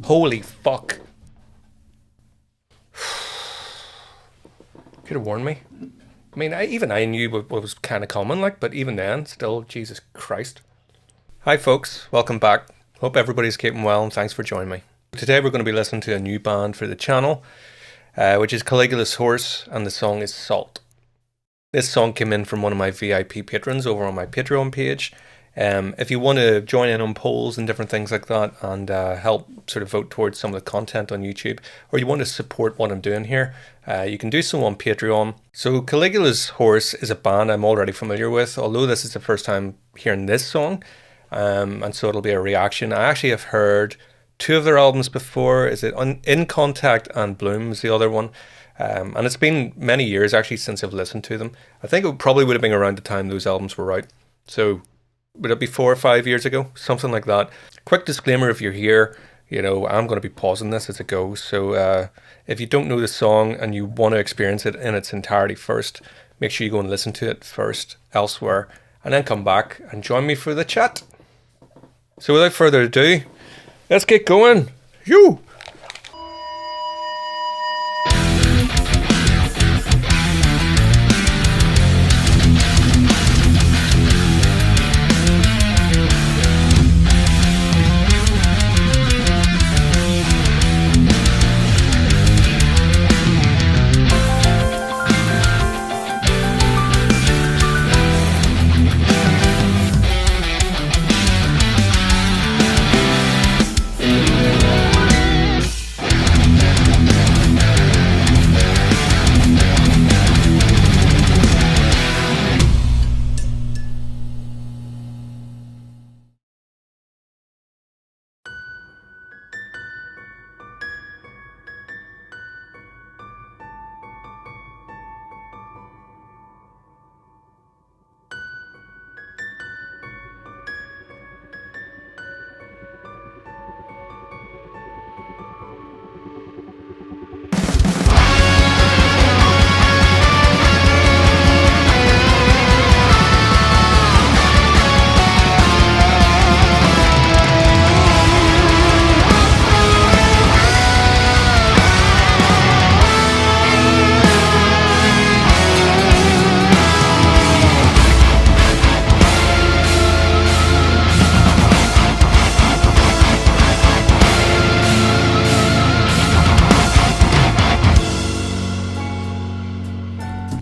Holy fuck. Could have warned me. I mean, even I knew what was kind of coming, like, but even then, still, Jesus Christ. Hi folks, welcome back. Hope everybody's keeping well and thanks for joining me. Today we're going to be listening to a new band for the channel, which is Caligula's Horse, and the song is Salt. This song came in from one of my VIP patrons over on my Patreon page. If you want to join in on polls and different things like that and help sort of vote towards some of the content on YouTube, or you want to support what I'm doing here, you can do so on Patreon. So Caligula's Horse is a band I'm already familiar with, although this is the first time hearing this song, and so it'll be a reaction. I actually have heard two of their albums before. Is it In Contact and Bloom is the other one. And it's been many years actually since I've listened to them. I think it probably would have been around the time those albums were out. So would it be 4 or 5 years ago? Something like that. Quick disclaimer, if you're here, you know, I'm going to be pausing this as it goes. So if you don't know the song and you want to experience it in its entirety first, make sure you go and listen to it first elsewhere and then come back and join me for the chat. So without further ado, let's get going. You.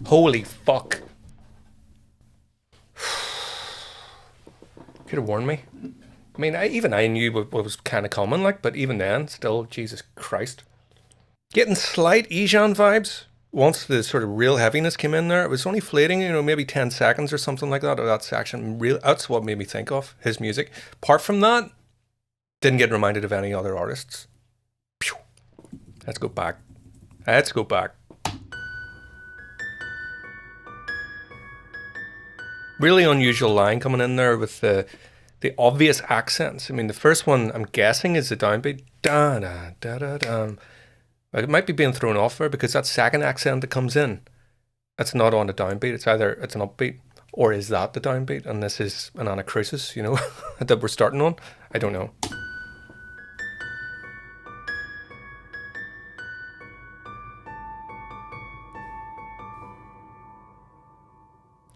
Holy fuck. Could have warned me. I mean, even I knew what was kind of coming, like, but even then, still, Jesus Christ. Getting slight Ejan vibes once the sort of real heaviness came in there. It was only fleeting, you know, maybe 10 seconds or something like that, or that section. That's what made me think of his music. Apart from that, didn't get reminded of any other artists. Pew. Let's go back. Let's go back. Really unusual line coming in there with the obvious accents. I mean, the first one, I'm guessing, is the downbeat. Da da da da da. Like, it might be being thrown off there because that second accent that comes in, that's not on the downbeat. It's either it's an upbeat or is that the downbeat, and this is an anacrusis, you know, that we're starting on. I don't know.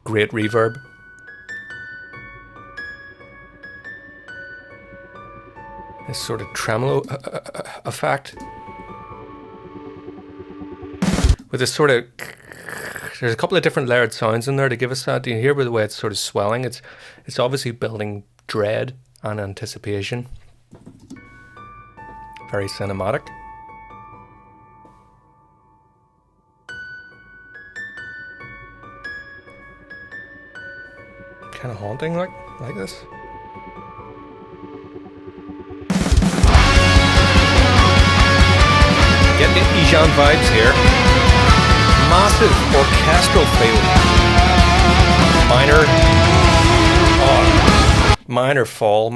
Great reverb. This sort of tremolo effect. With this sort of... There's a couple of different layered sounds in there to give us that. Do you hear by the way it's sort of swelling? It's obviously building dread and anticipation. Very cinematic. Kind of haunting, like this. Get the Ejan vibes here. Massive orchestral feel. Minor fall.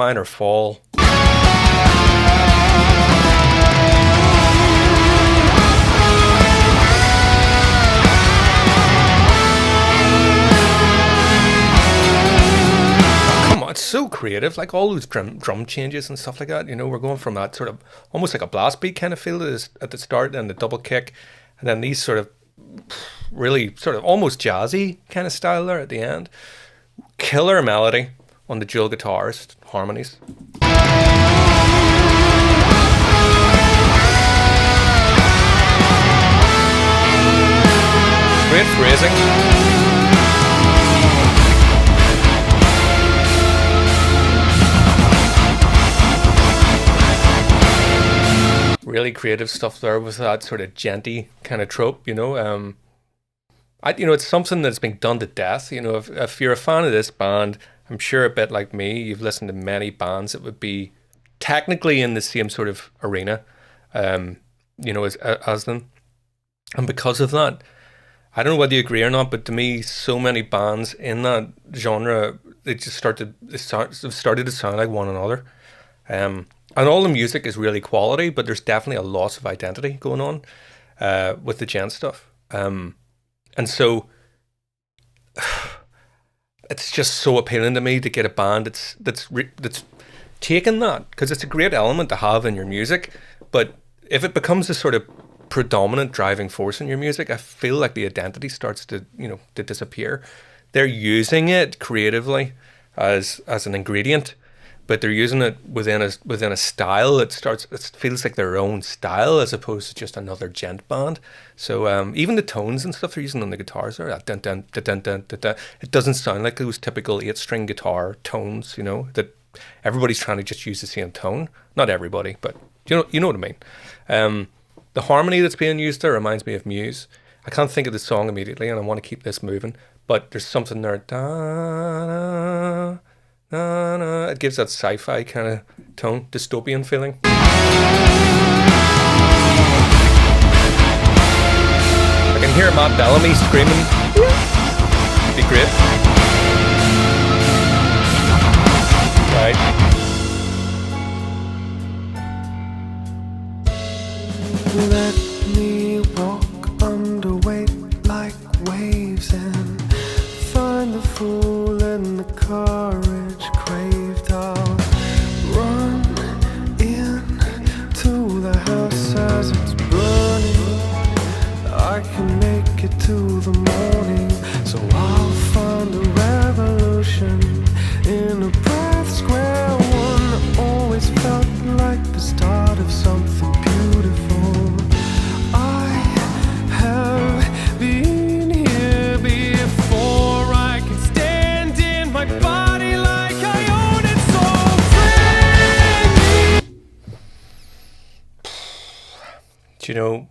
so creative, like all those drum changes and stuff like that. You know, we're going from that sort of almost like a blast beat kind of feel at the start, and the double kick, and then these sort of really sort of almost jazzy kind of style there at the end. Killer melody on the dual guitars, harmonies. Great phrasing. Really creative stuff there with that sort of genty kind of trope, you know. It's something that's been done to death. You know, if you're a fan of this band, I'm sure a bit like me, you've listened to many bands that would be technically in the same sort of arena, you know, as them. And because of that, I don't know whether you agree or not, but to me, so many bands in that genre, they started to sound like one another. And all the music is really quality, but there's definitely a loss of identity going on with the gent stuff. And so it's just so appealing to me to get a band that's taken that, because it's a great element to have in your music. But if it becomes a sort of predominant driving force in your music, I feel like the identity starts to disappear. They're using it creatively as an ingredient, but they're using it within a style that it feels like their own style as opposed to just another gent band. So even the tones and stuff they're using on the guitars are that dun dun dun dun dun dun dun. It doesn't sound like those typical 8-string guitar tones, you know, that everybody's trying to just use the same tone. Not everybody, but you know what I mean. The harmony that's being used there reminds me of Muse. I can't think of the song immediately, and I want to keep this moving, but there's something there. Da, na, na. It gives that sci-fi kind of tone, dystopian feeling. I can hear Matt Bellamy screaming. It'd be great. Right. Let me walk underweight like waves and find the fool and the courage craved. I'll run into the house as it's burning. I can make it to the morning, so I'll find a revolution in a breath square one that always felt like the start of something beautiful. I have been here before. I can stand in my body like I own it, so free me. Do you know,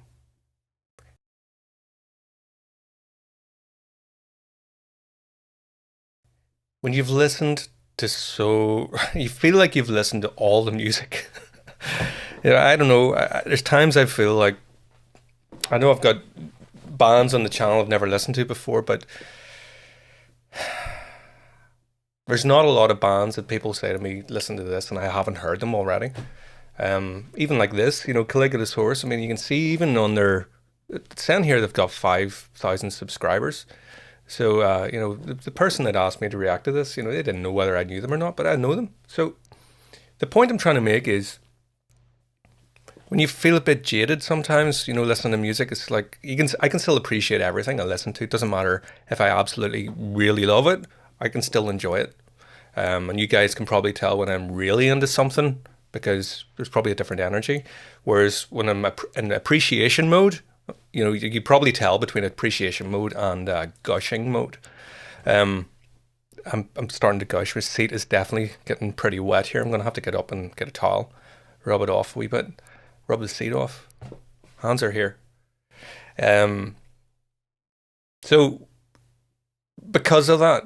when you've listened to you feel like you've listened to all the music. I don't know. There's times I feel like, I know I've got bands on the channel I've never listened to before, but there's not a lot of bands that people say to me, listen to this, and I haven't heard them already. Even like this, you know, Caligula's Horse. I mean, you can see even on it's saying here they've got 5,000 subscribers. So, you know, the person that asked me to react to this, you know, they didn't know whether I knew them or not, but I know them. So the point I'm trying to make is, when you feel a bit jaded sometimes, you know, listening to music, it's like I can still appreciate everything I listen to. It doesn't matter if I absolutely really love it, I can still enjoy it. And you guys can probably tell when I'm really into something, because there's probably a different energy. Whereas when I'm in appreciation mode, you know, you probably tell between appreciation mode and gushing mode. I'm starting to gush. My seat is definitely getting pretty wet here. I'm going to have to get up and get a towel, rub it off a wee bit. Rub the seat off. Hands are here. So because of that,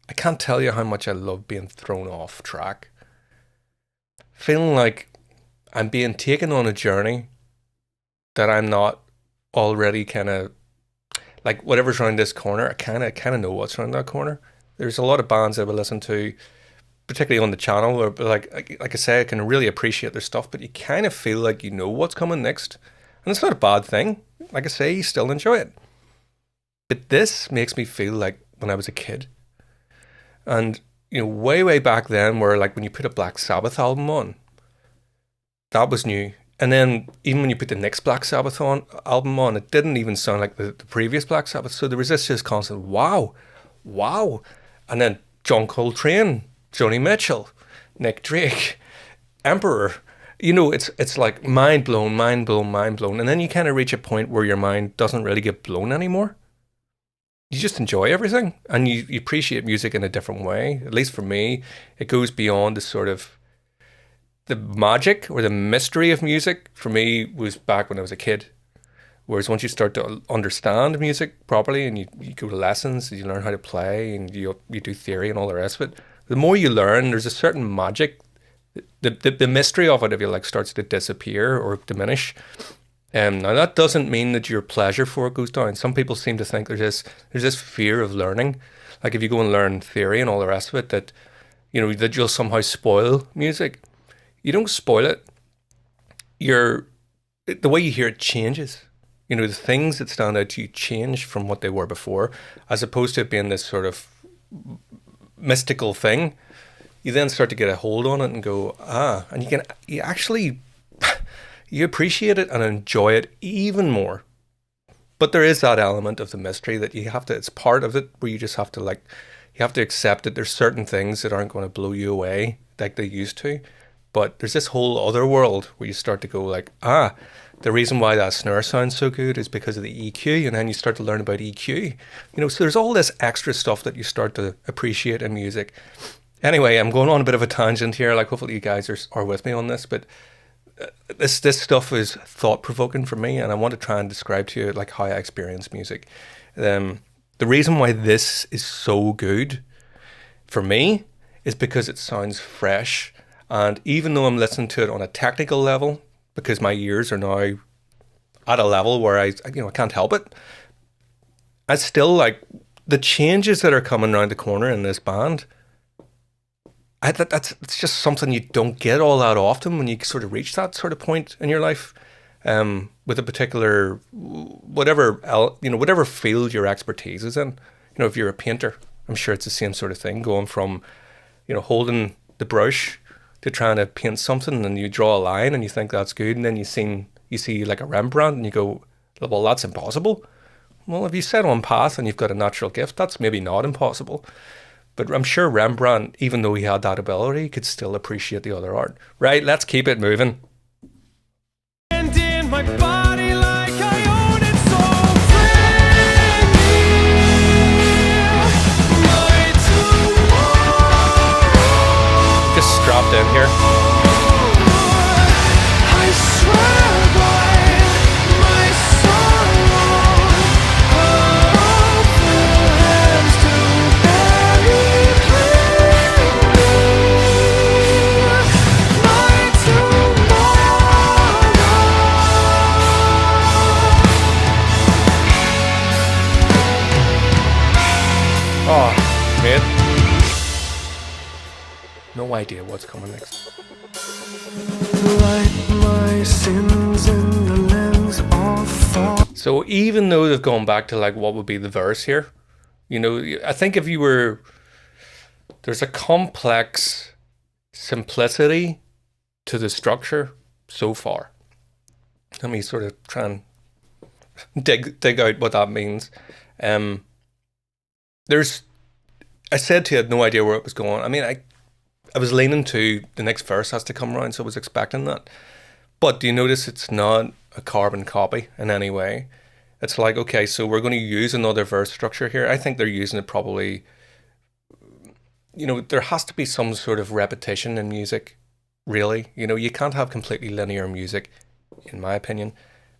I can't tell you how much I love being thrown off track. Feeling like I'm being taken on a journey that I'm not already kind of, like whatever's around this corner, I kind of know what's around that corner. There's a lot of bands that I listen to, particularly on the channel, where like I say, I can really appreciate their stuff, but you kind of feel like you know what's coming next. And it's not a bad thing. Like I say, you still enjoy it. But this makes me feel like when I was a kid. And, way back then, where like when you put a Black Sabbath album on, that was new. And then even when you put the next Black Sabbath album on, it didn't even sound like the previous Black Sabbath. So there was this just constant wow, wow. And then John Coltrane, Joni Mitchell, Nick Drake, Emperor. It's like mind blown, mind blown, mind blown. And then you kind of reach a point where your mind doesn't really get blown anymore. You just enjoy everything, and you appreciate music in a different way. At least for me, it goes beyond the sort of the magic or the mystery of music. For me, was back when I was a kid. Whereas once you start to understand music properly, and you go to lessons, you learn how to play, and you do theory and all the rest of it, the more you learn, there's a certain magic. The mystery of it, if you like, starts to disappear or diminish. Now that doesn't mean that your pleasure for it goes down. Some people seem to think there's this fear of learning. Like if you go and learn theory and all the rest of it, that that you'll somehow spoil music. You don't spoil it. The way you hear it changes. The things that stand out to you change from what they were before, as opposed to it being this sort of mystical thing. You then start to get a hold on it and go, and you actually you appreciate it and enjoy it even more. But there is that element of the mystery that it's part of it, where you just have to you have to accept that there's certain things that aren't going to blow you away like they used to. But there's this whole other world where you start to go like, the reason why that snare sounds so good is because of the EQ, and then you start to learn about EQ. So there's all this extra stuff that you start to appreciate in music. Anyway, I'm going on a bit of a tangent here. Like hopefully you guys are with me on this, but this stuff is thought-provoking for me, and I want to try and describe to you like how I experience music. The reason why this is so good for me is because it sounds fresh, and even though I'm listening to it on a technical level, because my ears are now at a level where I can't help it, I still like the changes that are coming around the corner in this band. It's just something you don't get all that often when you sort of reach that sort of point in your life, with a particular whatever field your expertise is in. If you're a painter, I'm sure it's the same sort of thing. Going from, holding the brush to trying to paint something, and you draw a line and you think that's good, and then you see like a Rembrandt and you go, well, that's impossible. Well, if you set on path and you've got a natural gift, that's maybe not impossible. But I'm sure Rembrandt, even though he had that ability, could still appreciate the other art. Right, let's keep it moving. And in my body like I own it, so bring me my tomorrow. Just strapped in here. I swear by my sorrow, the hands to bury my tomorrow. Oh, man. No idea what's coming next. Light my sins in the lens of thought. So even though they've gone back to like what would be the verse here, I think there's a complex simplicity to the structure so far. Let me sort of try and dig out what that means. I said to you, I had no idea where it was going. I mean, I was leaning to the next verse has to come around, so I was expecting that. But do you notice it's not a carbon copy in any way? It's like, okay, so we're going to use another verse structure here. I think they're using it probably, there has to be some sort of repetition in music, really. You can't have completely linear music, in my opinion,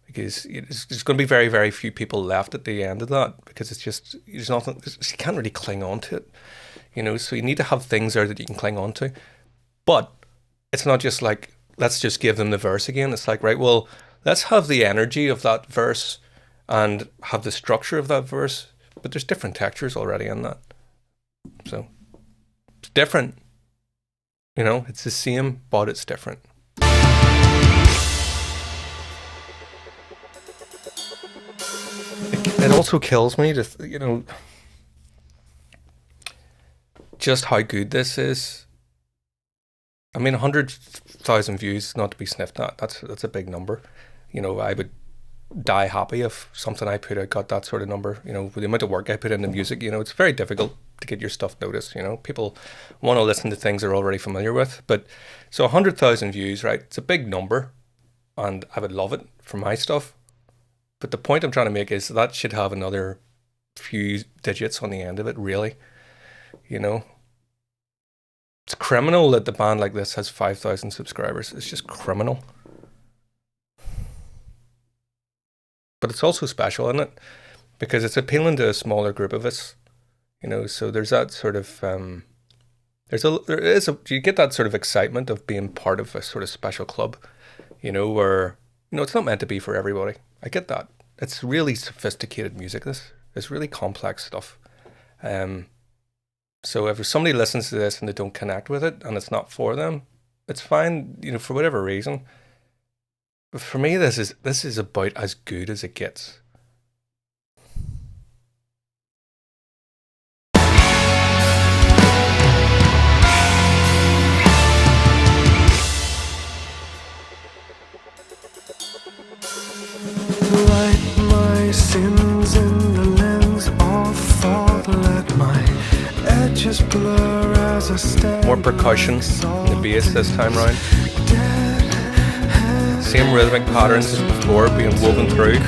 because there's going to be very, very few people left at the end of that, because there's nothing, you can't really cling on to it. So you need to have things there that you can cling on to. But it's not just like, let's just give them the verse again. It's like, right, well, let's have the energy of that verse and have the structure of that verse. But there's different textures already in that. So it's different. It's the same, but it's different. It also kills me to, just how good this is. I mean, 100,000 views, not to be sniffed at. That's a big number. You know, I would die happy if something I put out got that sort of number. You know, with the amount of work I put into music, you know, it's very difficult to get your stuff noticed. You know, people want to listen to things they're already familiar with. But so 100,000 views, right? It's a big number, and I would love it for my stuff. But the point I'm trying to make is that should have another few digits on the end of it, really. You know, it's criminal that the band like this has 5,000 subscribers. It's just criminal. But it's also special, isn't it? Because it's appealing to a smaller group of us, you know. So there's that sort of you get that sort of excitement of being part of a sort of special club, you know, where, you know, it's not meant to be for everybody. I get that. It's really sophisticated music. It's really complex stuff. So if somebody listens to this and they don't connect with it and it's not for them, it's fine, you know, for whatever reason. But for me, this is about as good as it gets. Light my sins in the lens of thought. Let my edges blur as I stand. More percussion in the bass this time round. Same rhythmic patterns as before being woven through.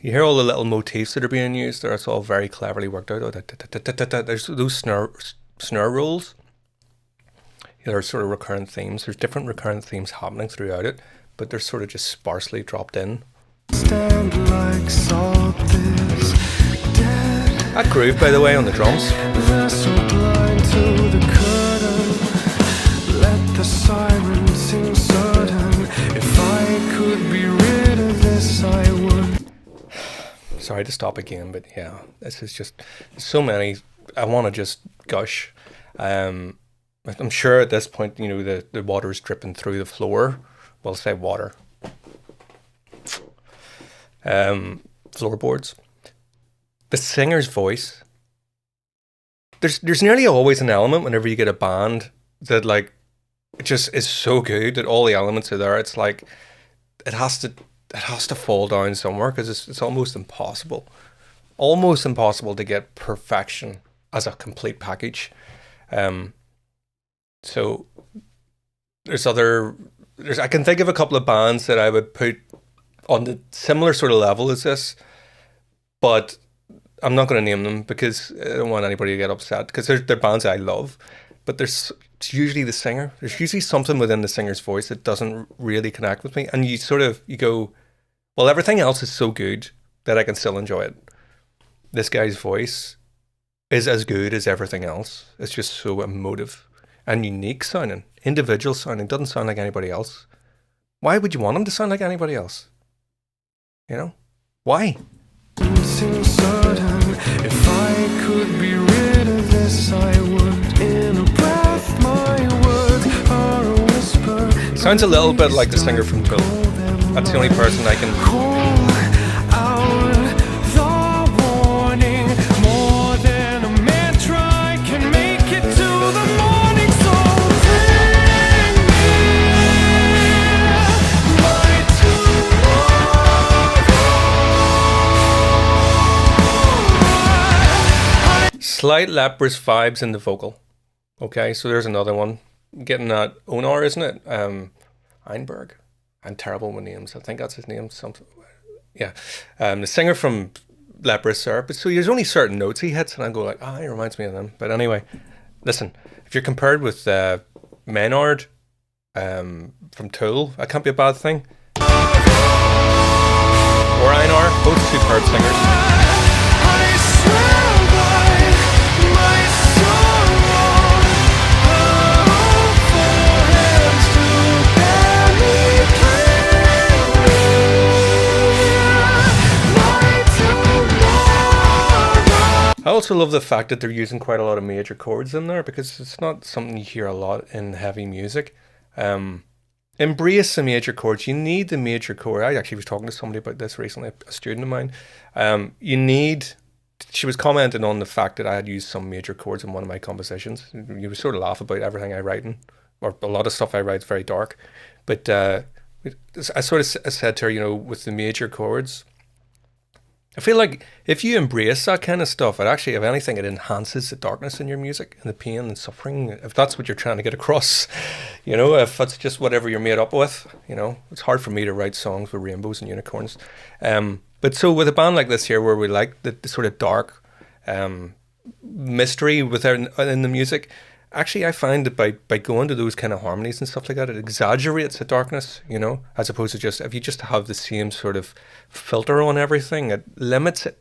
You hear all the little motifs that are being used there. It's all very cleverly worked out. There's those snare rolls. There are sort of recurrent themes. There's different recurrent themes happening throughout it, but they're sort of just sparsely dropped in. That groove, by the way, on the drums. Let the siren sing certain. If I could be rid of this, I would. Sorry to stop again, but yeah, this is just so many. I want to just gush. I'm sure at this point, you know, the water is dripping through the floor. We'll say water. Floorboards. The singer's voice. There's nearly always an element whenever you get a band that, like, it just is so good that all the elements are there. It's like it has to fall down somewhere, because it's almost impossible to get perfection as a complete package. So I can think of a couple of bands that I would put on the similar sort of level as this, but I'm not going to name them because I don't want anybody to get upset, because they're bands I love, but it's usually the singer. There's usually something within the singer's voice that doesn't really connect with me, and you go, well, everything else is so good that I can still enjoy it. This guy's voice is as good as everything else. It's just so emotive and unique sounding, individual sounding, doesn't sound like anybody else. Why would you want him to sound like anybody else? You know? Why? If I could be rid of this, I would. In a breath, my words are a whisper. Sounds a little bit like the singer from Tool. That's the only person I can call out the warning. More than a mantra, I can make it to the morning. So bring me my tomorrow. Slight leprous vibes in the vocal. Okay, so there's another one. Getting that Onar, isn't it? Einberg. I'm terrible with names. I think that's his name. Something. Yeah. The singer from Leprous there. But so there's only certain notes he hits, and I go like, he reminds me of them. But anyway, listen. If you're compared with Maynard from Tool, that can't be a bad thing. Or Einar, both superb singers. I also love the fact that they're using quite a lot of major chords in there, because it's not something you hear a lot in heavy music. Embrace the major chords. You need the major chord. I actually was talking to somebody about this recently, a student of mine. You need she was commenting on the fact that I had used some major chords in one of my compositions. You would sort of laugh about everything I write in, or a lot of stuff I write is very dark. But I sort of said to her, you know, with the major chords, I feel like if you embrace that kind of stuff, it actually, if anything, it enhances the darkness in your music and the pain and suffering. If that's what you're trying to get across, you know, if that's just whatever you're made up with, you know, it's hard for me to write songs with rainbows and unicorns. But so with a band like this here, where we like the sort of dark mystery within in the music, actually I find that by going to those kind of harmonies and stuff like that, it exaggerates the darkness, you know, as opposed to just, if you just have the same sort of filter on everything, it limits it.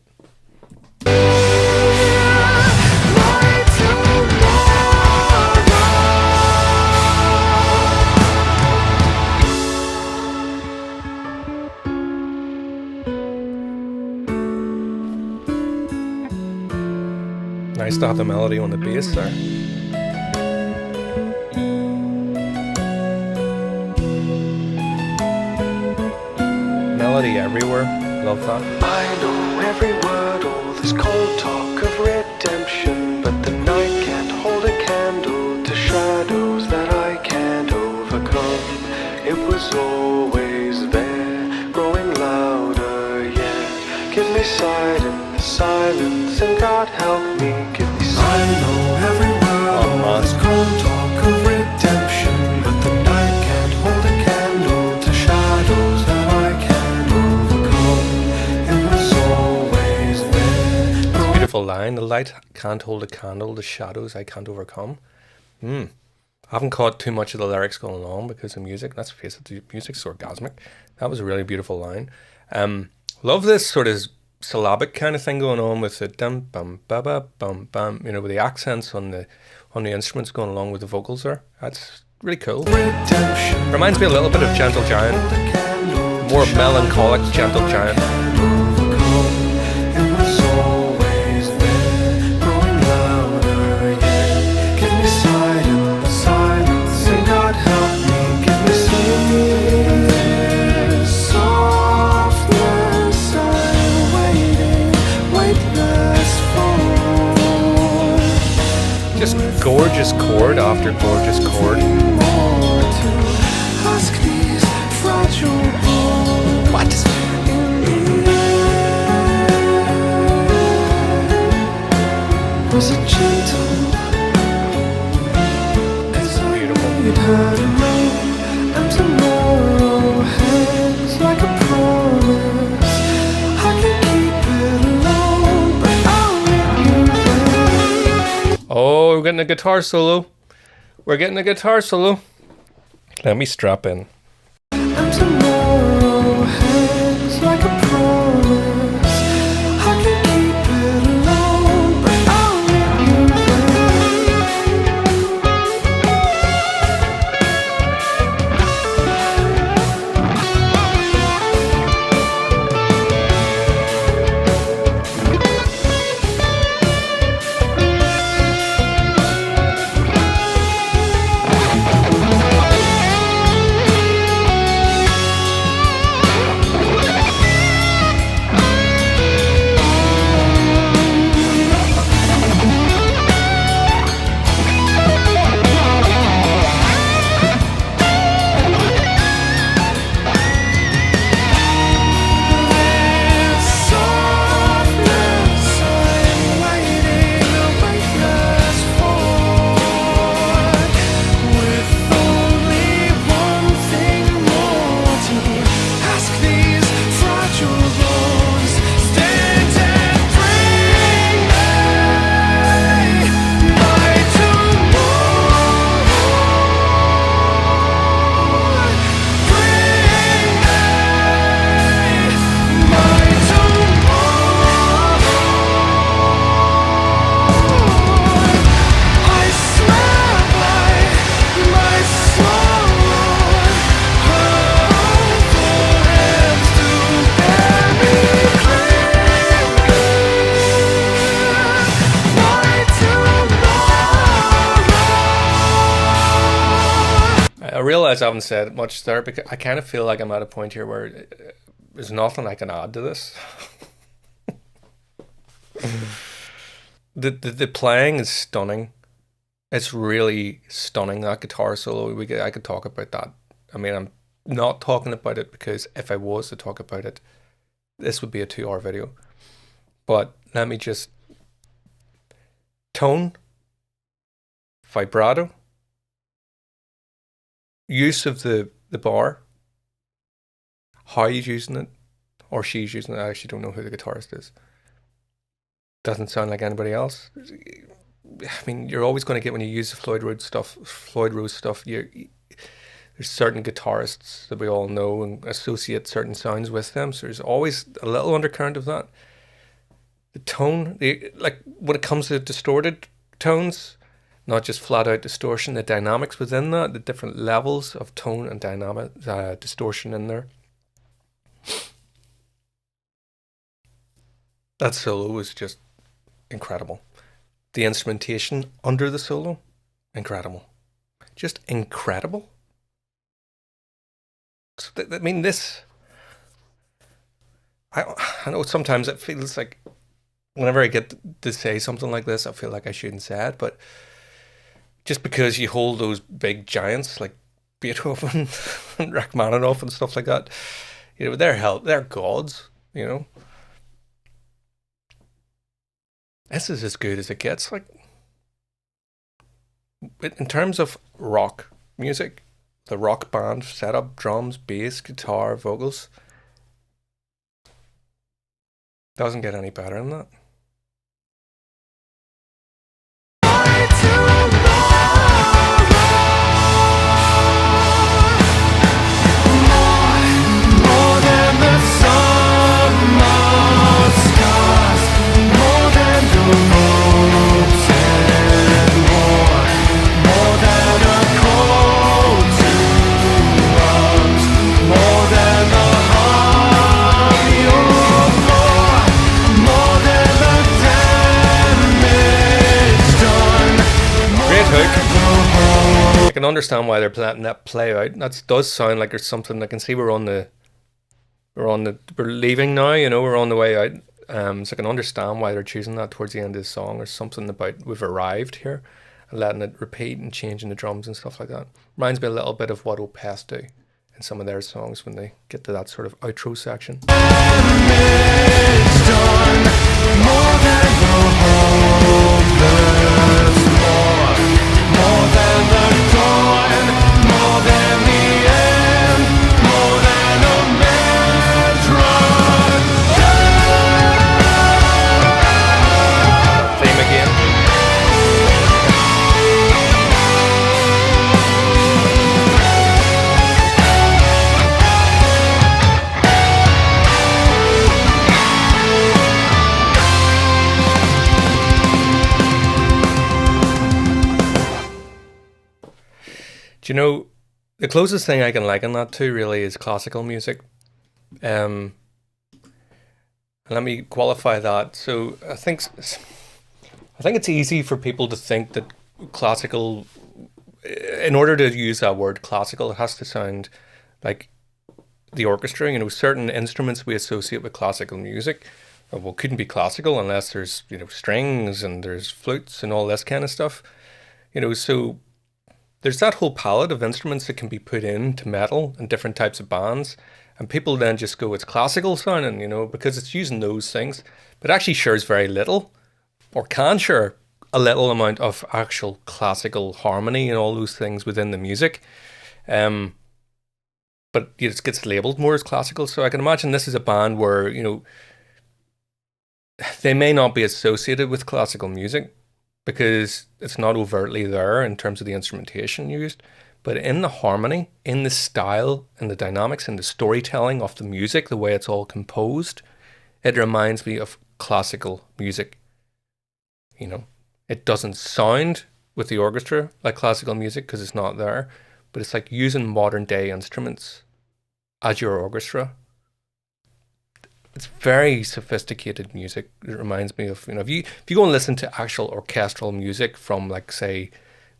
Nice to have the melody on the bass there. Melody everywhere. Love that. I know every word, all this cold talk of redemption, but the night can't hold a candle to shadows that I can't overcome. It was always there, growing louder, yeah. Give me sight in the silence, and God help me, give me sight. I know every word, all this cold talk of redemption, but the night can't hold a candle to shadows that I can't overcome. It was always there. Beautiful line. The light can't hold a candle, the shadows I can't overcome. I haven't caught too much of the lyrics going on because of music. Let's face it, the music's orgasmic. That was a really beautiful line. Love this sort of syllabic kind of thing going on with the dum bum ba ba bum bum, you know, with the accents on the instruments going along with the vocals there. That's really cool. Redemption. Reminds me a little bit of Gentle Giant, more melancholic Gentle Giant. It was always there, growing louder, yeah. Give me sight in the silence, and God help me, give me softness. I'm waiting, weightless for. Just gorgeous chord after gorgeous chord. More to ask these fragile bones. What? Was it gentle as I Beautiful. laid her to know, and tomorrow hangs like a promise. I can keep it alone, but I'll meet you there. Oh, we're getting a guitar solo. We're getting a guitar solo. Let me strap in. And tomorrow hangs like a promise. I can keep it alone, but I'll meet you I realize I haven't said much there because I kind of feel like I'm at a point here where there's nothing I can add to this. The playing is stunning. It's really stunning, that guitar solo. I could talk about that. I mean, I'm not talking about it because if I was to talk about it, this would be a 2-hour video. But let me just tone, vibrato, use of the bar, how he's using it, or she's using it. I actually don't know who the guitarist is. Doesn't sound like anybody else. I mean, you're always going to get, when you use the Floyd Rose stuff, there's certain guitarists that we all know and associate certain sounds with them. So there's always a little undercurrent of that. The tone, like when it comes to distorted tones, not just flat out distortion, the dynamics within that, the different levels of tone and dynamic distortion in there. That solo is just incredible. The instrumentation under the solo, incredible. Just incredible. So I mean, I know sometimes it feels like whenever I get to say something like this, I feel like I shouldn't say it, but just because you hold those big giants like Beethoven and Rachmaninoff and stuff like that, you know, they're gods, you know. This is as good as it gets. Like, in terms of rock music, the rock band setup, drums, bass, guitar, vocals, doesn't get any better than that. I can understand why they're letting that play out. That does sound like there's something. I can see we're leaving now. You know, we're on the way out. So I can understand why they're choosing that towards the end of the song. There's something about we've arrived here, and letting it repeat and changing the drums and stuff like that. Reminds me a little bit of what Opeth do in some of their songs when they get to that sort of outro section. Do you know, the closest thing I can liken that to really is classical music. Let me qualify that. So I think it's easy for people to think that classical, in order to use that word classical, it has to sound like the orchestra. You know, certain instruments we associate with classical music, well, couldn't be classical unless there's, you know, strings and there's flutes and all this kind of stuff. You know, so there's that whole palette of instruments that can be put into metal and different types of bands. And people then just go, it's classical sounding, you know, because it's using those things. But it actually shares very little, or can share a little amount of actual classical harmony and all those things within the music. But it gets labeled more as classical. So I can imagine this is a band where, you know, they may not be associated with classical music, because it's not overtly there in terms of the instrumentation used, but in the harmony, in the style, and the dynamics, and the storytelling of the music, the way it's all composed, it reminds me of classical music. You know, it doesn't sound with the orchestra like classical music because it's not there, but it's like using modern day instruments as your orchestra. It's very sophisticated music. It reminds me of, you know, if you go and listen to actual orchestral music from, like, say,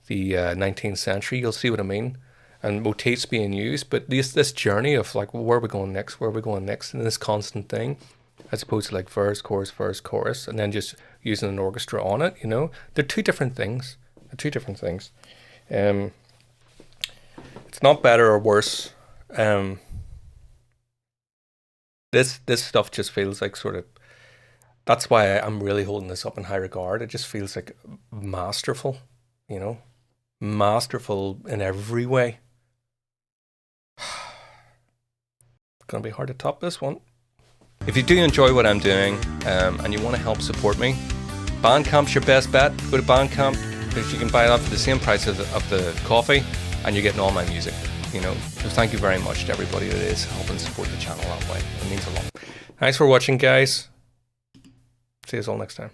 the 19th century, you'll see what I mean. And motifs being used, but this journey of, like, where are we going next, and this constant thing. as opposed to like verse, chorus, and then just using an orchestra on it. You know, they're two different things. It's not better or worse. This stuff just feels like sort of. That's why I'm really holding this up in high regard. It just feels like masterful, you know, masterful in every way. It's gonna be hard to top this one. If you do enjoy what I'm doing and you want to help support me, Bandcamp's your best bet. Go to Bandcamp because you can buy that for the same price of the coffee, and you're getting all my music. You know, so thank you very much to everybody that is helping support the channel that way. It means a lot. Thanks for watching, guys. See you all next time.